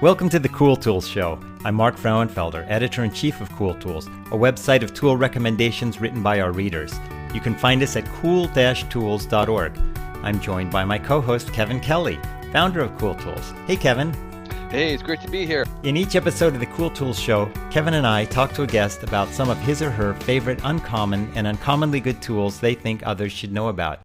Welcome to the Cool Tools Show. I'm Mark Frauenfelder, Editor-in-Chief of Cool Tools, a website of tool recommendations written by our readers. You can find us at cool-tools.org. I'm joined by my co-host, Kevin Kelly, founder of Cool Tools. Hey, Kevin. Hey, it's great to be here. In each episode of the Cool Tools Show, Kevin and I talk to a guest about some of his or her favorite uncommon and uncommonly good tools they think others should know about.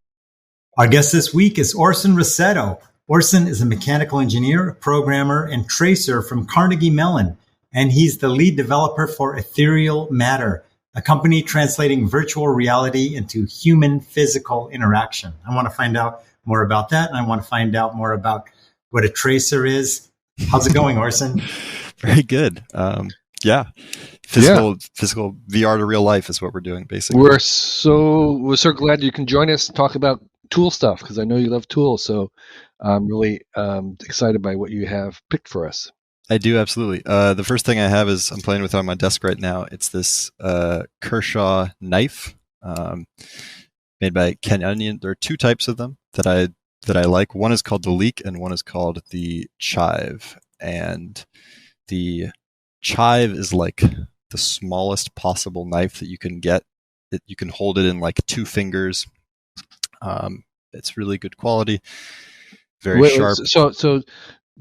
Our guest this week is Orson Rossetto. Orson is a mechanical engineer, programmer, and traceur from Carnegie Mellon, and he's the lead developer for Ethereal Matter, a company translating virtual reality into human physical interaction. I want to find out more about that, and I want to find out more about what a traceur is. How's it going, Orson? Very good. Physical VR to real life is what we're doing, basically. We're so glad you can join us and talk about tool stuff, because I know you love tools. So I'm really excited by what you have picked for us. I do, absolutely. The first thing I have is I'm playing with on my desk right now. It's this Kershaw Knife made by Canyon. There are two types of them that I like. One is called the Leek and one is called the Chive. And the Chive is like the smallest possible knife that you can get. You can hold it in like two fingers. It's really good quality. Very sharp. So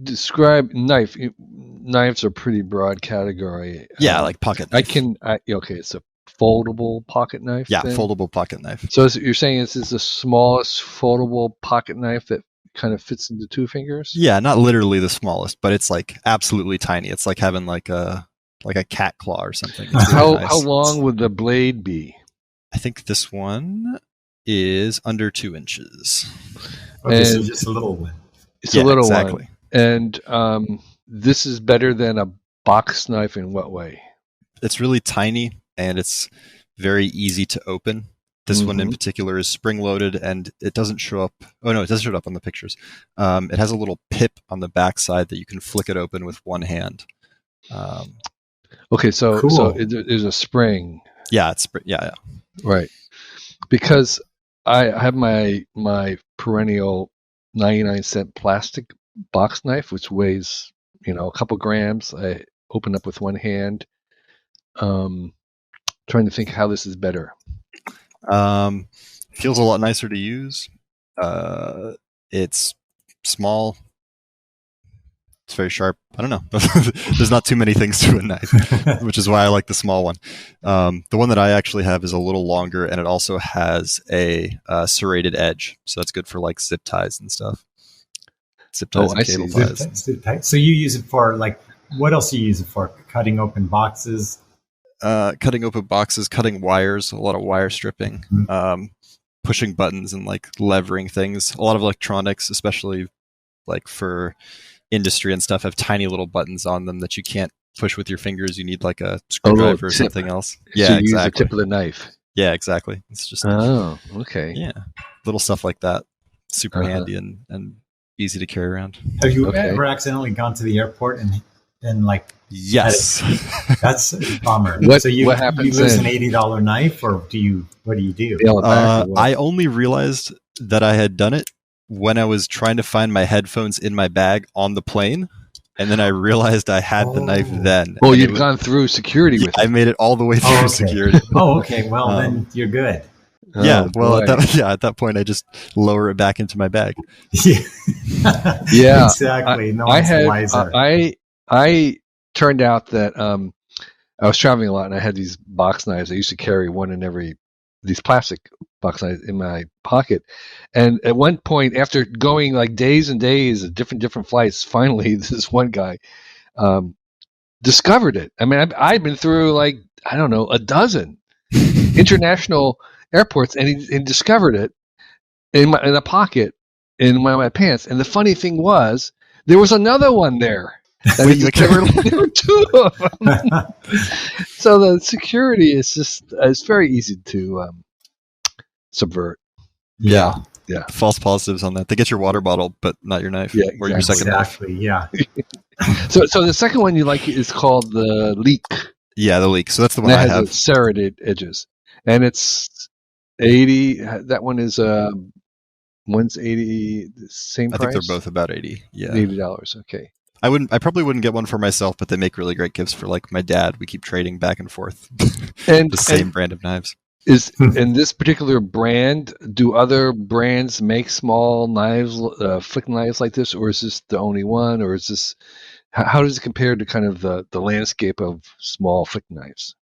describe knife. Knives are pretty broad category. Yeah, like pocket knife. It's a foldable pocket knife. Yeah, then? Foldable pocket knife. So you're saying this is the smallest foldable pocket knife that kind of fits into two fingers? Yeah, not literally the smallest, but it's like absolutely tiny. It's like having like a cat claw or something. How long would the blade be? I think this one is under 2 inches. Okay, so just a little one. It's a little exactly. one. And this is better than a box knife in what way? It's really tiny and it's very easy to open. This one in particular is spring-loaded and it doesn't show up. Oh, no, it does show up on the pictures. It has a little pip on the backside that you can flick it open with one hand. Okay, so cool. So there's a spring. Yeah, yeah. Right. Because I have my perennial 99-cent plastic box knife, which weighs, a couple grams. I open up with one hand. Trying to think how this is better. Feels a lot nicer to use. It's small. It's very sharp. I don't know. There's not too many things to a knife, which is why I like the small one. The one that I actually have is a little longer, and it also has a serrated edge, so that's good for like zip ties and stuff. Zip ties and cable ties. Zip ties. So you use it for what else do you use it for? Cutting open boxes. Cutting open boxes, cutting wires, a lot of wire stripping, pushing buttons and like levering things. A lot of electronics, especially like for industry and stuff, have tiny little buttons on them that you can't push with your fingers. You need like a screwdriver or something else. Yeah, so you exactly. use the tip of the knife. Yeah, exactly. It's just okay. Yeah, little stuff like that. Super handy and easy to carry around. Have you ever accidentally gone to the airport and like? Yes. That's a bummer. What happens? You lose an $80 knife, or what do you do? I only realized that I had done it when I was trying to find my headphones in my bag on the plane, and then I realized I had the knife then. Oh, you'd gone through security with it. I made it all the way through security. Oh, okay. Well, then you're good. Yeah. Well, at that point, I just lower it back into my bag. Yeah. Exactly. No one's wiser. I turned out that I was traveling a lot, and I had these box knives. I used to carry one in these plastic box knives in my pocket. And at one point, after going like days and days of different flights, finally this one guy discovered it. I mean, I'd been through a dozen international airports, and he discovered it in a pocket in one of my pants. And the funny thing was, there was another one there. There were two of them. So the security is it's very easy to subvert. Yeah. False positives on that. They get your water bottle, but not your knife. Yeah, or your second knife. Yeah. So the second one you like is called the Leek. Yeah, the Leek. So that's the one I have. Serrated edges, and it's 80. That one is one's 80. The same price. I think they're both about 80. Yeah, $80. Okay. I probably wouldn't get one for myself, but they make really great gifts for like my dad. We keep trading back and forth And the same brand of knives. is in this particular brand, do other brands make small knives, flick knives like this, or is this the only one, or is this how does it compare to kind of the landscape of small flick knives?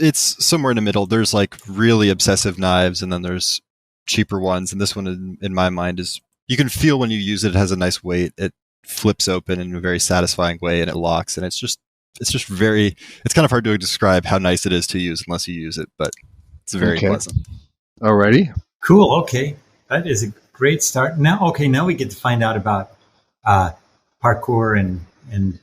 It's somewhere in the middle. There's like really obsessive knives, and then there's cheaper ones. And this one, in my mind, is you can feel when you use it. It has a nice weight. It flips open in a very satisfying way, and it locks. And it's just very. It's kind of hard to describe how nice it is to use unless you use it, but it's very pleasant. Alrighty. Cool. Okay, that is a great start. Now we get to find out about parkour and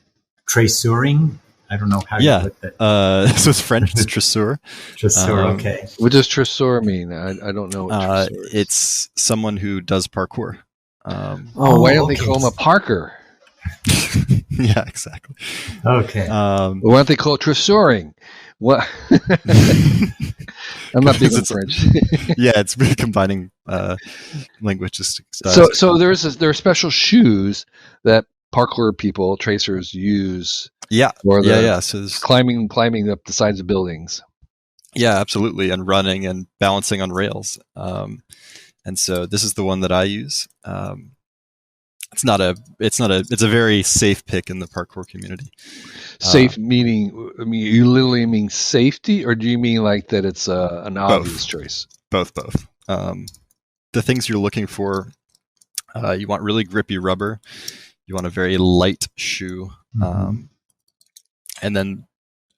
traceuring. I don't know how you put that. So it's French. It's traceur. Traceur. Okay. What does traceur mean? I don't know what traceur is. It's someone who does parkour. Why don't they call him a Parker? Yeah, exactly. Okay. Why don't they call it traceuring? What? I'm not big on French. Yeah, it's combining linguistic styles. So there are special shoes that parkour people, tracers, use. Yeah. So climbing up the sides of buildings. Yeah, absolutely, and running and balancing on rails. And so this is the one that I use. It's a very safe pick in the parkour community. Safe meaning, you literally mean safety, or do you mean like that it's an obvious choice? Both. The things you're looking for, you want really grippy rubber. You want a very light shoe. And then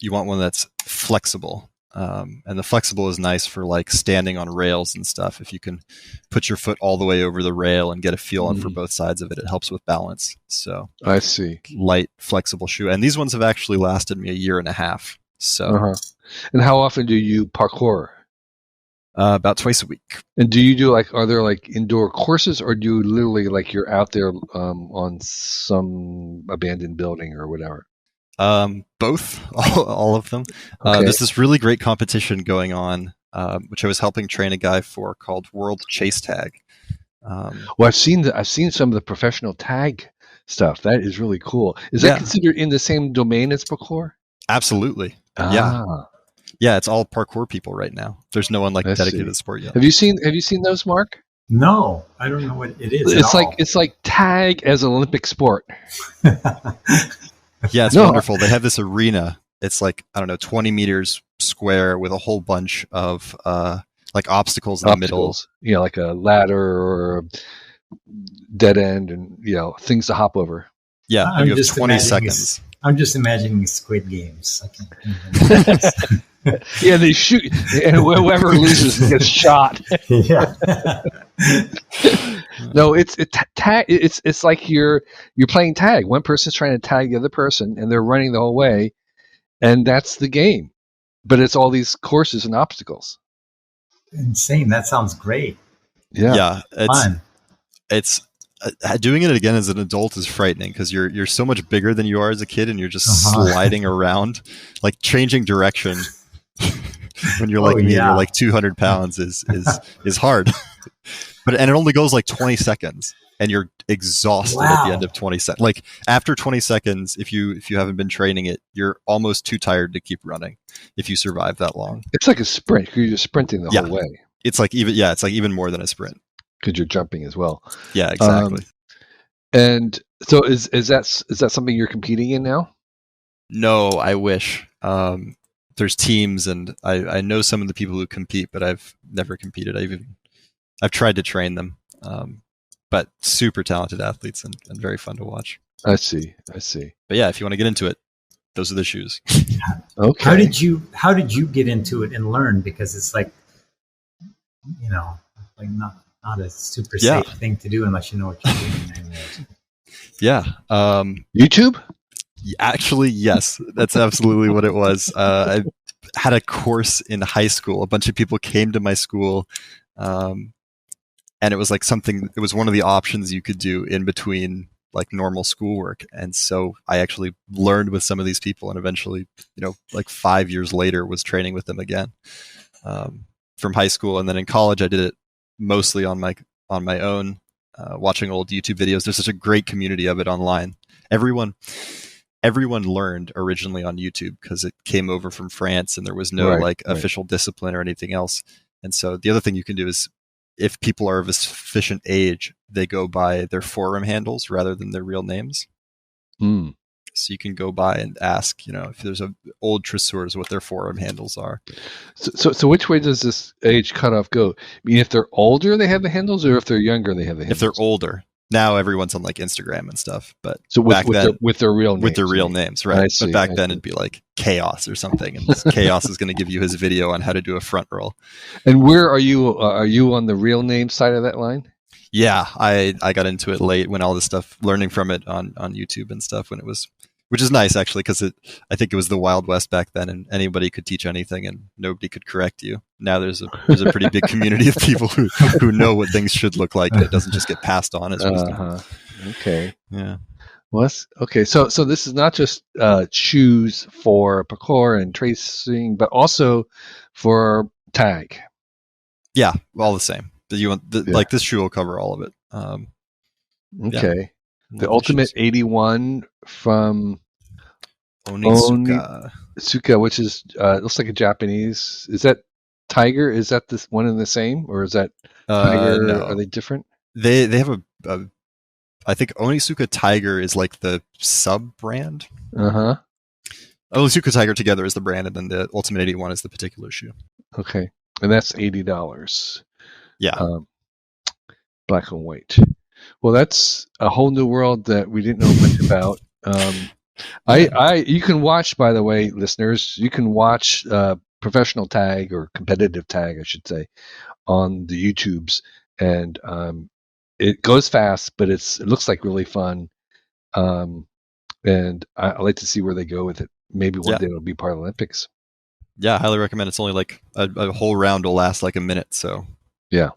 you want one that's flexible. And the flexible is nice for like standing on rails and stuff. If you can put your foot all the way over the rail and get a feel on for both sides of it, it helps with balance. So I see. Light, flexible shoe. And these ones have actually lasted me a year and a half. So, And how often do you parkour? About twice a week. And do you do are there like indoor courses, or do you literally like you're out there on some abandoned building or whatever? Both, all of them. There's this really great competition going on, which I was helping train a guy for, called World Chase Tag. I've seen some of the professional tag stuff. That is really cool. Is that considered in the same domain as parkour? Absolutely. Yeah, it's all parkour people right now. There's no one dedicated to the sport yet. Have you seen those, Mark? No, I don't know what it is. It's like tag as an Olympic sport. Yeah, it's wonderful. They have this arena. It's 20 meters square with a whole bunch of obstacles in the middle. Yeah, like a ladder or a dead end, and things to hop over. Yeah, and you have 20 seconds. I'm just imagining Squid Games. Yeah, they shoot, and whoever loses gets shot. Yeah. No, it's like you're playing tag. One person's trying to tag the other person, and they're running the whole way, and that's the game. But it's all these courses and obstacles. Insane. That sounds great. Yeah, it's fun. It's doing it again as an adult is frightening because you're so much bigger than you are as a kid, and you're just sliding around, like changing direction. When you're like me, you're like 200 pounds is hard. And it only goes 20 seconds, and you're exhausted at the end of 20 seconds. Like after 20 seconds, if you haven't been training it, you're almost too tired to keep running if you survive that long. It's like a sprint. You're just sprinting the whole way. It's even more than a sprint because you're jumping as well. Yeah, exactly. And so is that something you're competing in now? No, I wish. There's teams, and I know some of the people who compete, but I've never competed. I've tried to train them, but super talented athletes and very fun to watch. I see. But yeah, if you want to get into it, those are the shoes. Okay. How did you get into it and learn? Because it's not a super safe thing to do unless you know what you're doing. Yeah. YouTube? Actually, yes, that's absolutely what it was. I had a course in high school. A bunch of people came to my school, and it was it was one of the options you could do in between normal schoolwork. And so I actually learned with some of these people, and eventually, 5 years later, was training with them again from high school. And then in college, I did it mostly on my own. watching old YouTube videos. There's such a great community of it online. Everyone learned originally on YouTube because it came over from France and there was no official discipline or anything else. And so the other thing you can do is, if people are of a sufficient age, they go by their forum handles rather than their real names. So you can go by and ask, if there's old traceurs, what their forum handles are. So which way does this age cutoff go? I mean, if they're older, they have the handles, or if they're younger, they have the handles? If they're older. Now everyone's on like Instagram and stuff, but so back then with their real names, with their real names, right? But back then it'd be like Chaos or something, and Chaos is going to give you his video on how to do a front roll. And where are you? Are you on the real name side of that line? Yeah, I got into it late when all this stuff, learning from it on YouTube and stuff, when it was, which is nice actually, because I think it was the Wild West back then, and anybody could teach anything and nobody could correct you. Now there's a pretty big community of people who know what things should look like, and it doesn't just get passed on as wisdom. Okay. Yeah. Well, okay. So this is not just shoes for parkour and tracing, but also for tag. Yeah, all the same. Like this shoe will cover all of it. Okay. Yeah. The Ultimate 81 from Onitsuka, which is looks like a Japanese. Is that Tiger? Is that this one and the same, or is that Tiger? No. Are they different? They have a I think Onitsuka Tiger is like the sub brand. Onitsuka Tiger together is the brand, and then the Ultimate 81 is the particular shoe. Okay, and that's $80. Yeah, black and white. Well, that's a whole new world that we didn't know much about. You can watch, by the way, listeners, you can watch professional tag, or competitive tag, I should say, on the YouTubes, and it goes fast, but it looks like really fun, and I like to see where they go with it. Maybe one day it'll be part of the Olympics. Yeah, I highly recommend. It's only like a whole round will last like a minute, so yeah.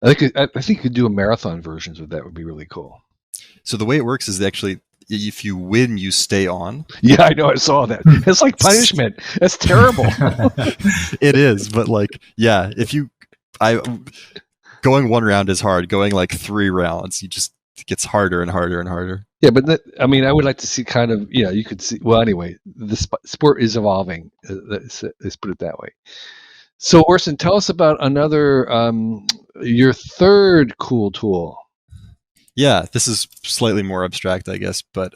I think you could do a marathon versions of that. Would be really cool. So the way it works is actually, if you win, you stay on. Yeah, I know. I saw that. It's like punishment. That's terrible. It is, but yeah, going one round is hard. Going like 3 rounds, it gets harder and harder and harder. Yeah, but I would like to see kind of, you could see. Well, anyway, the sport is evolving. Let's put it that way. So, Orson, tell us about another, your third cool tool. Yeah, this is slightly more abstract, I guess, but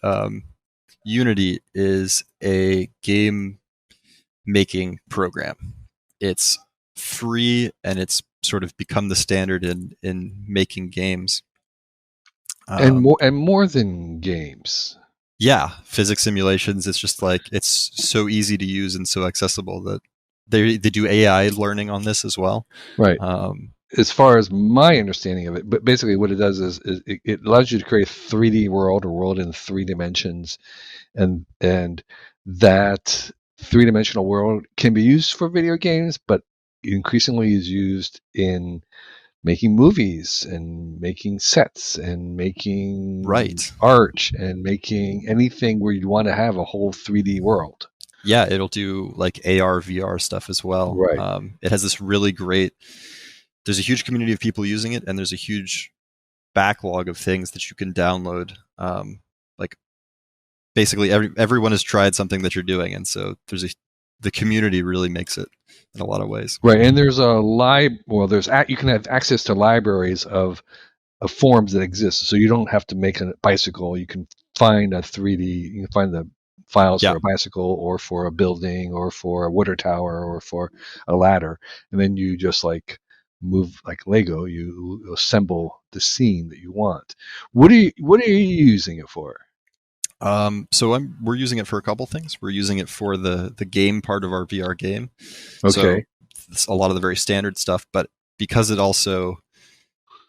Unity is a game making program. It's free, and it's sort of become the standard in making games. And more than games. Yeah, physics simulations. It's just it's so easy to use and so accessible that they do AI learning on this as well. Right. As far as my understanding of it, but basically what it does is it allows you to create a 3D world, a world in 3 dimensions, and that 3-dimensional world can be used for video games, but increasingly is used in making movies and making sets and making art and making anything where you want to have a whole 3D world. Yeah, it'll do like AR, VR stuff as well. Right. It has this really great, there's a huge community of people using it, and there's a huge backlog of things that you can download. Basically everyone has tried something that you're doing, and so the community really makes it in a lot of ways. Right, and there's you can have access to libraries of forms that exist, so you don't have to make a bicycle. You can find a 3D, you can find the files for a bicycle, or for a building, or for a water tower, or for a ladder, and then you just move like Lego. You assemble the scene that you want. What are you using it for? So we're using it for a couple things. We're using it for the game part of our VR game. Okay. So a lot of the very standard stuff, but because it also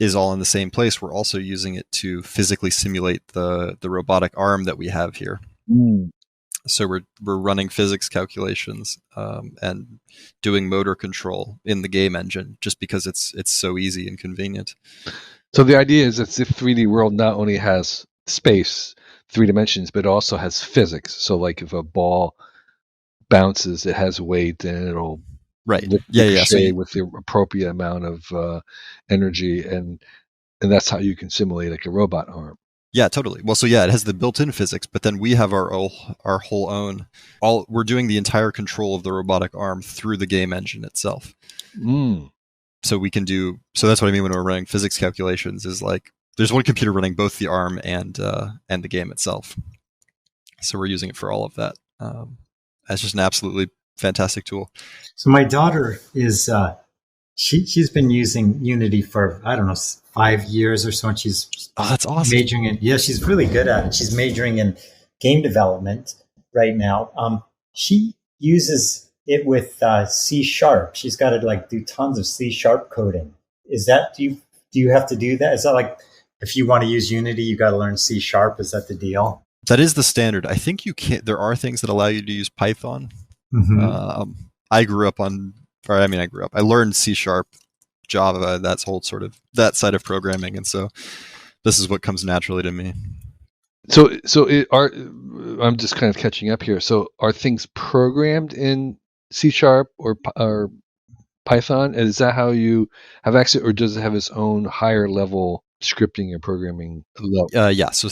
is all in the same place, we're also using it to physically simulate the robotic arm that we have here. So we're running physics calculations and doing motor control in the game engine, just because it's so easy and convenient. So the idea is that the 3D world not only has space, 3 dimensions, but it also has physics. So if a ball bounces, it has weight, and it'll ricochet with the appropriate amount of energy, and and that's how you can simulate like a robot arm. Yeah, totally. Well, so yeah, it has the built-in physics, but then we have our whole own. We're doing the entire control of the robotic arm through the game engine itself. So we can do. So that's what I mean when we're running physics calculations. Is like there's one computer running both the arm and the game itself. So we're using it for all of that. That's just an absolutely fantastic tool. So my daughter is she's been using Unity for, I don't know, 5 years or so, and she's that's awesome. Majoring in, yeah, she's really good at it. She's majoring in game development right now. She uses it with C#. She's got to like do tons of C# coding. Is that, do you have to do that? Is that like, if you want to use Unity, you got to learn C#? Is that the deal? That is the standard. I think you can't. There are things that allow you to use Python. I learned C#, Java, that's whole sort of that side of programming, and so this is what comes naturally to me. I'm just kind of catching up here. So are things programmed in C# or Python? And is that how you have access, or does it have its own higher level scripting and programming level? Yeah. So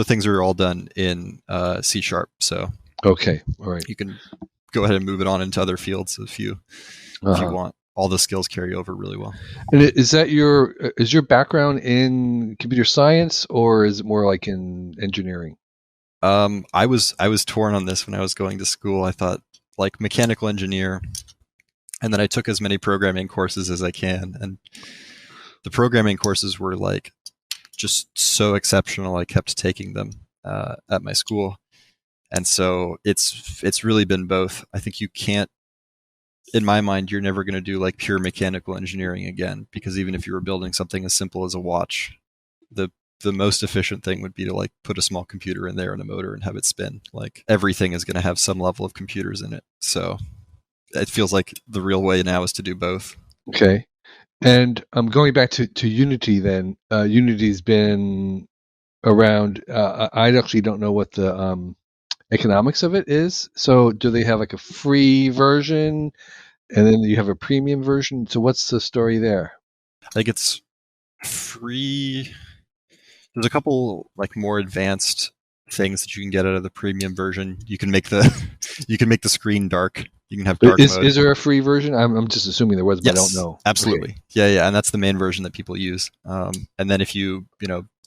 things are all done in C#. So okay, all right. You can go ahead and move it on into other fields if you want. All the skills carry over really well. And is your background in computer science, or is it more like in engineering? I was torn on this when I was going to school. I thought like mechanical engineer, and then I took as many programming courses as I can, and the programming courses were like just so exceptional. I kept taking them at my school, and so it's really been both. I think you can't. In my mind, you're never going to do like pure mechanical engineering again, because even if you were building something as simple as a watch, the most efficient thing would be to like put a small computer in there and a motor and have it spin. Like everything is going to have some level of computers in it. So it feels like the real way now is to do both. Okay. And I'm going back to Unity then. Unity's been around. I actually don't know what the economics of it is. So do they have like a free version and then you have a premium version? So what's the story there? I think it's free. There's a couple like more advanced things that you can get out of the premium version. You can make the screen dark. You can have dark mode. Is there a free version? I'm just assuming there was, but yes, I don't know. Absolutely. Okay. Yeah, and that's the main version that people use. And then if you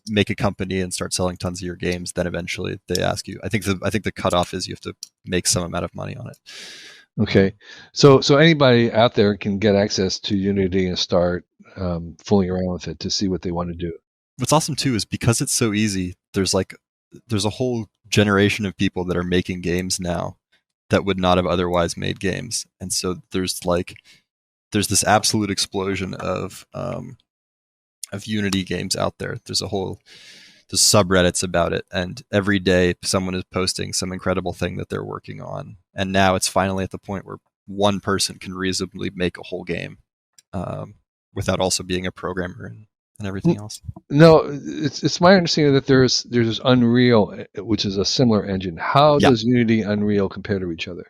make a company and start selling tons of your games, then eventually they ask you. I think the cutoff is you have to make some amount of money on it. Okay, so anybody out there can get access to Unity and start fooling around with it to see what they want to do. What's awesome too is because it's so easy. There's a whole generation of people that are making games now that would not have otherwise made games, and so there's this absolute explosion of Unity games out there. There's subreddits about it, and every day someone is posting some incredible thing that they're working on. And now it's finally at the point where one person can reasonably make a whole game without also being a programmer and everything else. No, it's my understanding that there's Unreal, which is a similar engine. How does Unity and Unreal compare to each other?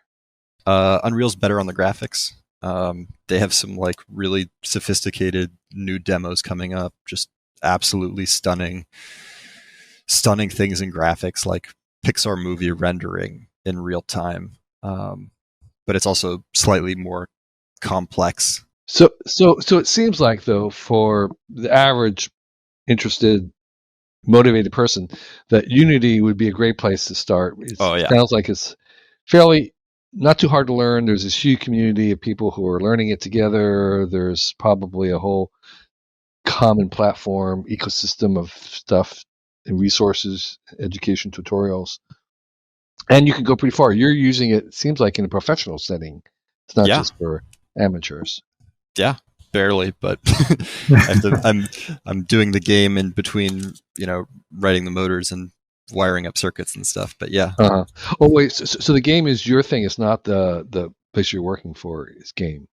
Unreal's better on the graphics. They have some like really sophisticated new demos coming up, just absolutely stunning things in graphics, like Pixar movie rendering in real time. But it's also slightly more complex. So it seems like, though, for the average interested, motivated person, that Unity would be a great place to start. It sounds like it's fairly not too hard to learn. There's this huge community of people who are learning it together. There's probably a whole common platform ecosystem of stuff and resources, education tutorials, and you can go pretty far. You're using it, it seems like, in a professional setting. It's not just for amateurs. Yeah, barely, but I'm doing the game in between, writing the motors and wiring up circuits and stuff. But yeah. Oh wait, so the game is your thing. It's not the place you're working for. Is game.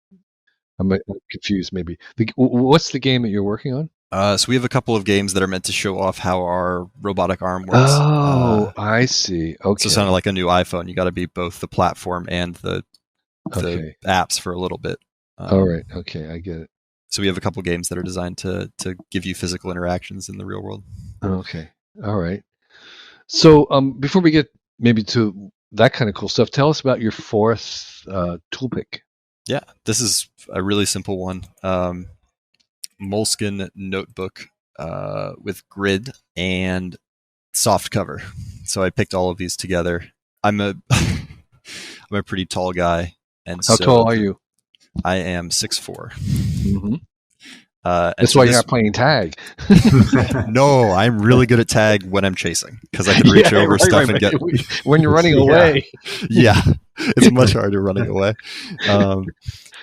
I'm confused. Maybe what's the game that you're working on? So we have a couple of games that are meant to show off how our robotic arm works. Oh, I see. Okay. So it's kind of like a new iPhone. You got to be both the platform and the apps for a little bit. All right. Okay, I get it. So we have a couple games that are designed to give you physical interactions in the real world. Okay. All right. So before we get maybe to that kind of cool stuff, tell us about your fourth tool pick. Yeah, this is a really simple one. Moleskin notebook with grid and soft cover. So I picked all of these together. I'm a I'm a pretty tall guy, and How tall are you? I am 6'4". Mm-hmm. That's why you're not playing tag. No, I'm really good at tag when I'm chasing because I can reach over stuff and get. When you're running away. Yeah, it's much harder running away.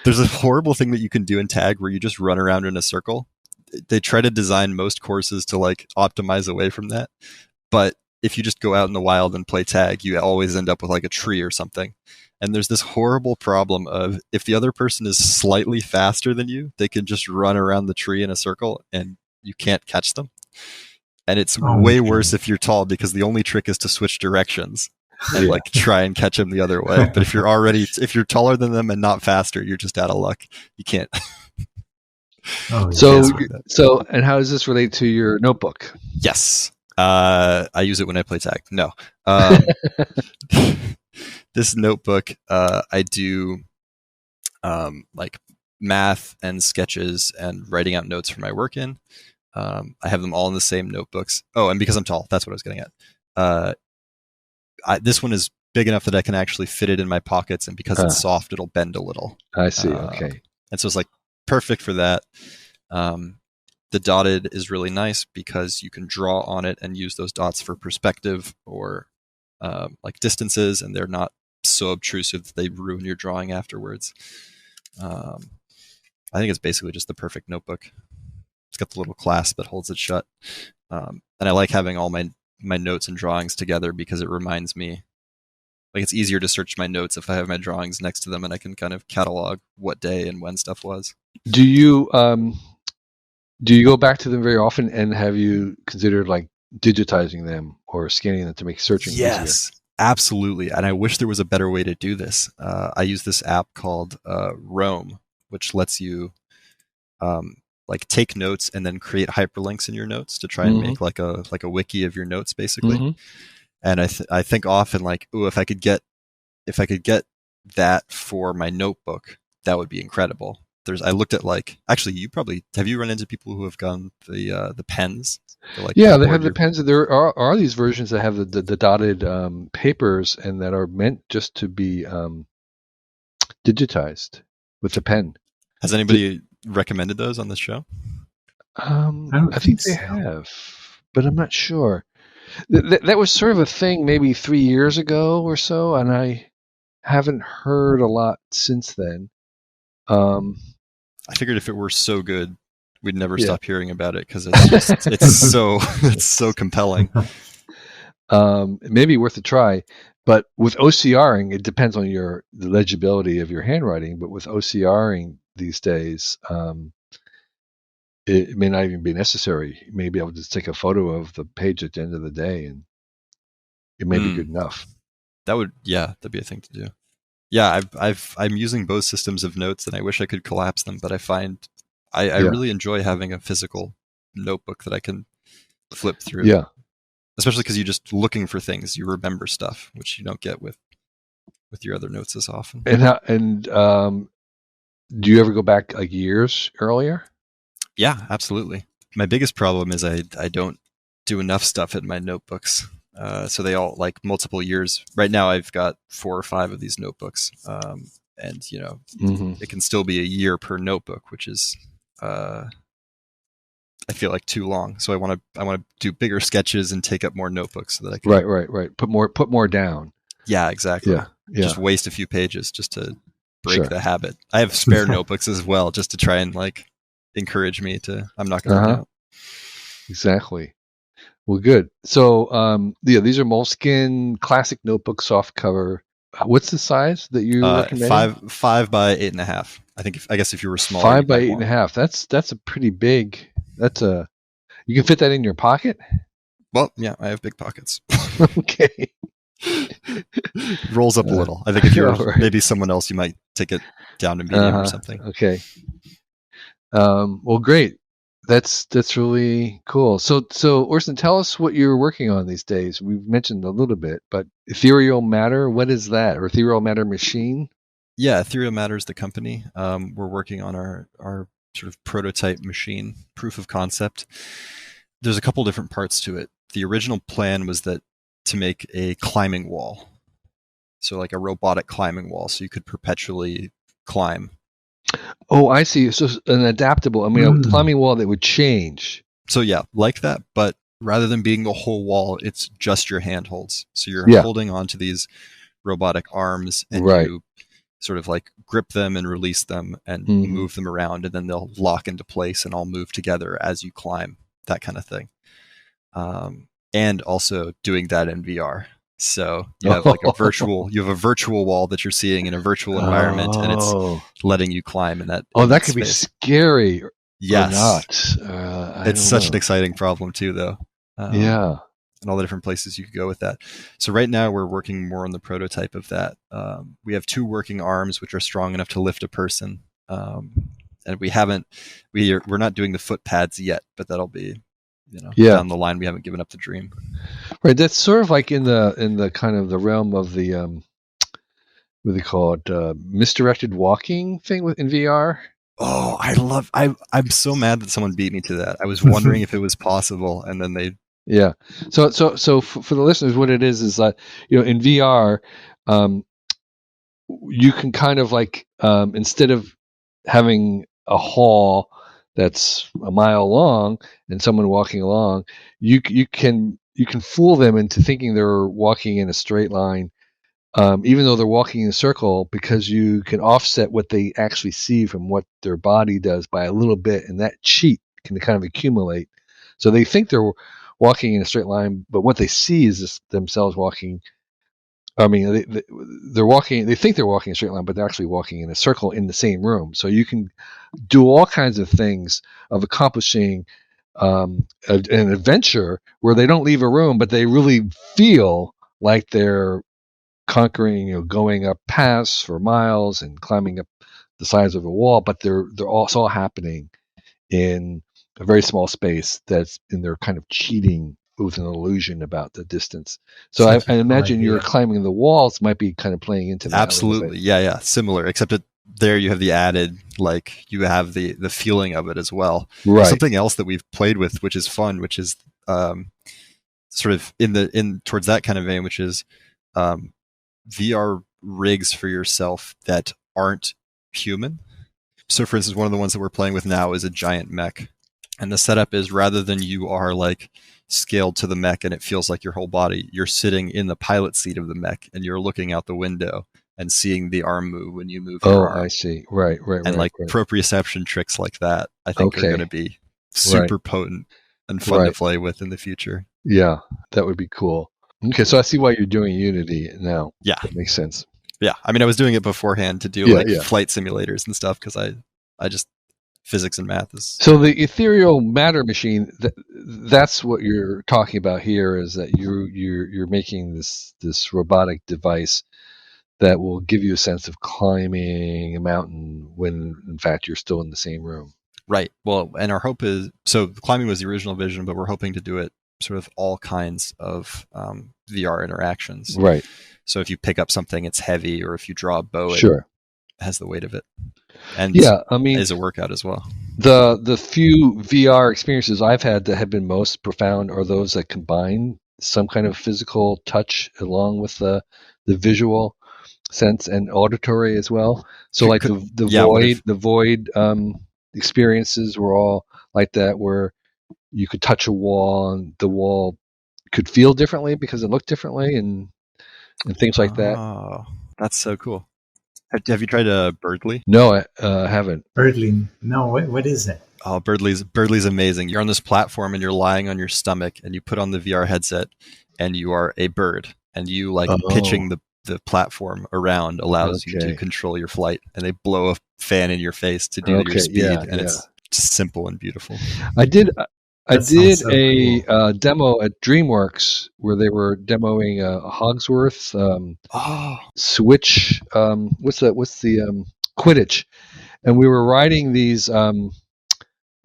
There's a horrible thing that you can do in tag where you just run around in a circle. They try to design most courses to like optimize away from that, but if you just go out in the wild and play tag, you always end up with like a tree or something. And there's this horrible problem of if the other person is slightly faster than you, they can just run around the tree in a circle and you can't catch them. And it's way worse if you're tall because the only trick is to switch directions and like try and catch them the other way. But if you're taller than them and not faster, you're just out of luck. You can't. So, and how does this relate to your notebook? Yes. I use it when I play tag. No. This notebook, I do like math and sketches and writing out notes for my work in. I have them all in the same notebooks. Oh, and because I'm tall, that's what I was getting at. This one is big enough that I can actually fit it in my pockets, and because it's soft, it'll bend a little. I see. Okay. And so it's like perfect for that. The dotted is really nice because you can draw on it and use those dots for perspective or like distances, and they're not so obtrusive that they ruin your drawing afterwards. I think it's basically just the perfect notebook. It's got the little clasp that holds it shut. And I like having all my notes and drawings together because it reminds me, like it's easier to search my notes if I have my drawings next to them and I can kind of catalog what day and when stuff was. Do you go back to them very often, and have you considered like digitizing them or scanning them to make searching easier? Yes, absolutely. And I wish there was a better way to do this. I use this app called Roam, which lets you like take notes and then create hyperlinks in your notes to try and make like a wiki of your notes, basically. Mm-hmm. And I think often like, ooh, if I could get that for my notebook, that would be incredible. I looked at like, actually, have you run into people who have gone the pens? Like they have the pens. There are these versions that have the dotted papers and that are meant just to be digitized with the pen. Has anybody recommended those on this show? I think they have, but I'm not sure. That was sort of a thing maybe 3 years ago or so, and I haven't heard a lot since then. I figured if it were so good, we'd never stop hearing about it because it's so compelling. It may be worth a try, but with OCRing, it depends on the legibility of your handwriting. But with OCRing these days, it may not even be necessary. You may be able to just take a photo of the page at the end of the day, and it may be good enough. That'd be a thing to do. Yeah, I'm using both systems of notes, and I wish I could collapse them, but I find I really enjoy having a physical notebook that I can flip through. Yeah, especially because you're just looking for things, you remember stuff, which you don't get with your other notes as often. And do you ever go back like years earlier? Yeah, absolutely. My biggest problem is I don't do enough stuff in my notebooks. So they all like multiple years. Right now I've got 4 or 5 of these notebooks. And it can still be a year per notebook, which is, I feel like too long. So I want to do bigger sketches and take up more notebooks so that I can. Right. Put more down. Yeah, exactly. Yeah. Just waste a few pages just to break the habit. I have spare notebooks as well, just to try and like encourage me to, I'm not going to run out. Exactly. Well, good. So, these are Moleskin classic notebook soft cover. What's the size that you recommend? 5 by 8.5. I guess if you were smaller. 5 by 8.5. That's a pretty big. You can fit that in your pocket. Well, yeah, I have big pockets. Okay. Rolls up a little. I think if you're maybe someone else, you might take it down to medium or something. Okay. Well, great. That's really cool. So Orson, tell us what you're working on these days. We've mentioned a little bit, but Ethereal Matter, what is that? Or Ethereal Matter machine? Yeah, Ethereal Matter is the company. We're working on our sort of prototype machine, proof of concept. There's a couple different parts to it. The original plan was that to make a climbing wall, so like a robotic climbing wall, so you could perpetually climb. Oh, I see. So an adaptable, a climbing wall that would change. So yeah, like that, but rather than being the whole wall, it's just your handholds. So you're holding onto these robotic arms, and you sort of like grip them and release them and move them around, and then they'll lock into place and all move together as you climb, that kind of thing. And also doing that in VR. So you have like a virtual wall that you're seeing in a virtual environment, and it's letting you climb in that. That could be scary. Yes. Or not. It's such an exciting problem too, though. Yeah. And all the different places you could go with that. So right now we're working more on the prototype of that. We have 2 working arms which are strong enough to lift a person, and we're not doing the foot pads yet, but that'll be down the line. We haven't given up the dream. Right, that's sort of like in the kind of the realm of the what do they call it, misdirected walking thing in VR. Oh, I'm so mad that someone beat me to that. I was wondering if it was possible, and then they. Yeah. So for the listeners, what it is that in VR, you can kind of like instead of having a hall that's a mile long and someone walking along, you can fool them into thinking they're walking in a straight line, even though they're walking in a circle, because you can offset what they actually see from what their body does by a little bit, and that cheat can kind of accumulate. So they think they're walking in a straight line, but what they see is just themselves walking. I mean, they're walking. They think they're walking in a straight line, but they're actually walking in a circle in the same room. So you can do all kinds of things of accomplishing an adventure where they don't leave a room, but they really feel like they're conquering, going up paths for miles and climbing up the sides of a wall. But they're all happening in a very small space and they're kind of cheating with an illusion about the distance. So I imagine your climbing the walls might be kind of playing into that. Absolutely. Yeah. Similar, except that there you have the added, like you have the feeling of it as well. Right. There's something else that we've played with, which is fun, which is sort of towards that kind of vein, which is VR rigs for yourself that aren't human. So for instance, one of the ones that we're playing with now is a giant mech. And the setup is, rather than you are like scaled to the mech and it feels like your whole body, you're sitting in the pilot seat of the mech and you're looking out the window and seeing the arm move when you move your arm. I see. Right. And proprioception tricks like that, I think are going to be super potent and fun to play with in the future. Yeah, that would be cool. Okay, so I see why you're doing Unity now. Yeah. That makes sense. Yeah, I mean, I was doing it beforehand to do flight simulators and stuff because I just physics and math is. So the Ethereal Matter machine, that's what you're talking about here, is that you're making this robotic device that will give you a sense of climbing a mountain when in fact you're still in the same room. Right. Well, and our hope is, so climbing was the original vision, but we're hoping to do it sort of all kinds of VR interactions. Right. So if you pick up something, it's heavy, or if you draw a bow, it has the weight of it. And I mean, is a workout as well. The few VR experiences I've had that have been most profound are those that combine some kind of physical touch along with the visual sense and auditory as well. So like the void experiences were all like that, where you could touch a wall and the wall could feel differently because it looked differently and things like that. Oh, that's so cool. Have you tried Birdly? No, I haven't. Birdly? No, what is it? Oh, Birdly's amazing. You're on this platform and you're lying on your stomach and you put on the VR headset and you are a bird, and you pitching the platform around allows you to control your flight, and they blow a fan in your face to do your speed, and it's just simple and beautiful. I did a demo at DreamWorks where they were demoing a Hogsworth Switch. What's the Quidditch, and we were riding these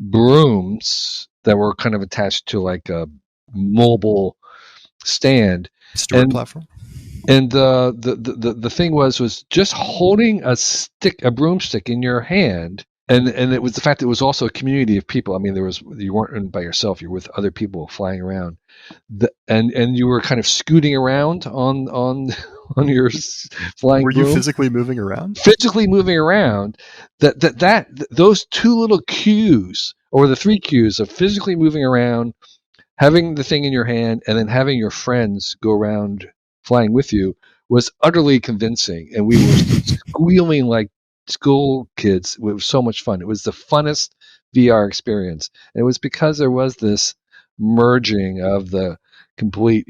brooms that were kind of attached to like a mobile stand. Steward platform. And the thing was just holding a broomstick in your hand, and it was the fact that it was also a community of people. I mean, you weren't by yourself; you're with other people flying around, and you were kind of scooting around on your flying. Were broom. You physically moving around? Physically moving around. Those two little cues, or the three cues of physically moving around, having the thing in your hand, and then having your friends go around flying with you, was utterly convincing, and we were squealing like school kids. It was so much fun. It was the funnest VR experience, and it was because there was this merging of the complete,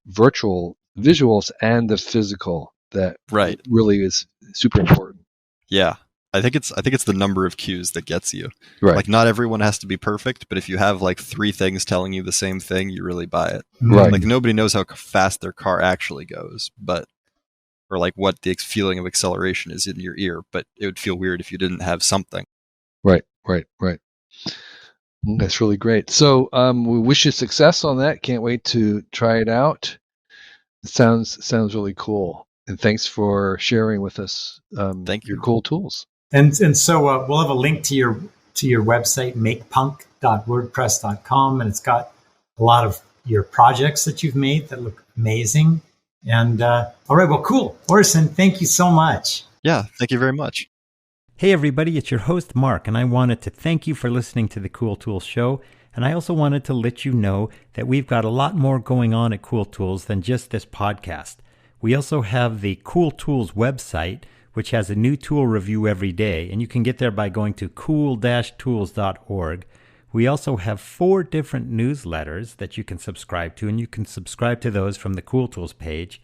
virtual visuals and the physical that really is super important. Yeah. I think it's the number of cues that gets you. Right. Like, not everyone has to be perfect, but if you have like 3 things telling you the same thing, you really buy it. Right. Like, nobody knows how fast their car actually goes, or like what the feeling of acceleration is in your ear, but it would feel weird if you didn't have something. Right. That's really great. So we wish you success on that. Can't wait to try it out. It sounds really cool. And thanks for sharing with us Thank you. your cool tools. And so we'll have a link to your website, makepunk.wordpress.com, and it's got a lot of your projects that you've made that look amazing. And all right, well, cool. Orson, thank you so much. Yeah, thank you very much. Hey everybody, it's your host Mark, and I wanted to thank you for listening to the Cool Tools Show. And I also wanted to let you know that we've got a lot more going on at Cool Tools than just this podcast. We also have the Cool Tools website, which has a new tool review every day, and you can get there by going to cool-tools.org. We also have 4 different newsletters that you can subscribe to, and you can subscribe to those from the Cool Tools page.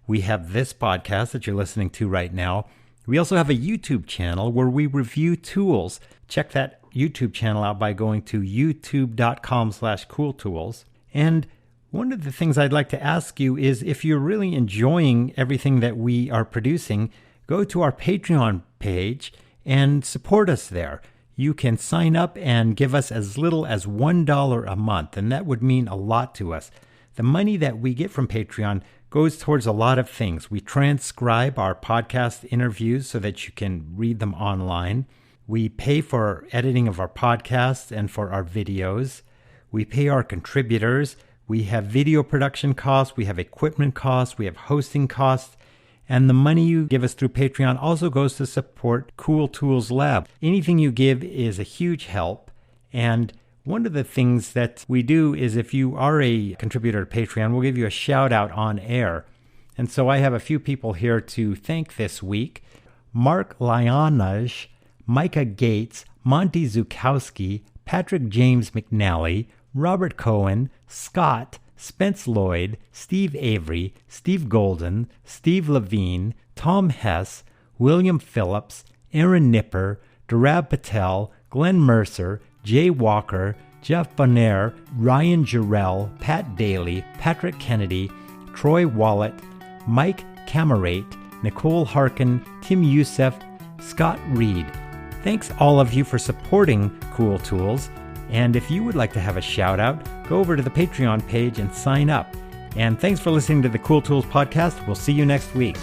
We have this podcast that you're listening to right now. We also have a YouTube channel where we review tools. Check that YouTube channel out by going to youtube.com/cooltools. And one of the things I'd like to ask you is, if you're really enjoying everything that we are producing, go to our Patreon page and support us there. You can sign up and give us as little as $1 a month, and that would mean a lot to us. The money that we get from Patreon goes towards a lot of things. We transcribe our podcast interviews so that you can read them online. We pay for editing of our podcasts and for our videos. We pay our contributors. We have video production costs. We have equipment costs. We have hosting costs. And the money you give us through Patreon also goes to support Cool Tools Lab. Anything you give is a huge help. And one of the things that we do is, if you are a contributor to Patreon, we'll give you a shout out on air. And so I have a few people here to thank this week. Mark Lyanaj, Micah Gates, Monty Zukowski, Patrick James McNally, Robert Cohen, Scott, Spence Lloyd, Steve Avery, Steve Golden, Steve Levine, Tom Hess, William Phillips, Aaron Nipper, Durab Patel, Glenn Mercer, Jay Walker, Jeff Bonner, Ryan Jarrell, Pat Daly, Patrick Kennedy, Troy Wallet, Mike Camerate, Nicole Harkin, Tim Youssef, Scott Reed. Thanks all of you for supporting Cool Tools. And if you would like to have a shout out, go over to the Patreon page and sign up. And thanks for listening to the Cool Tools podcast. We'll see you next week.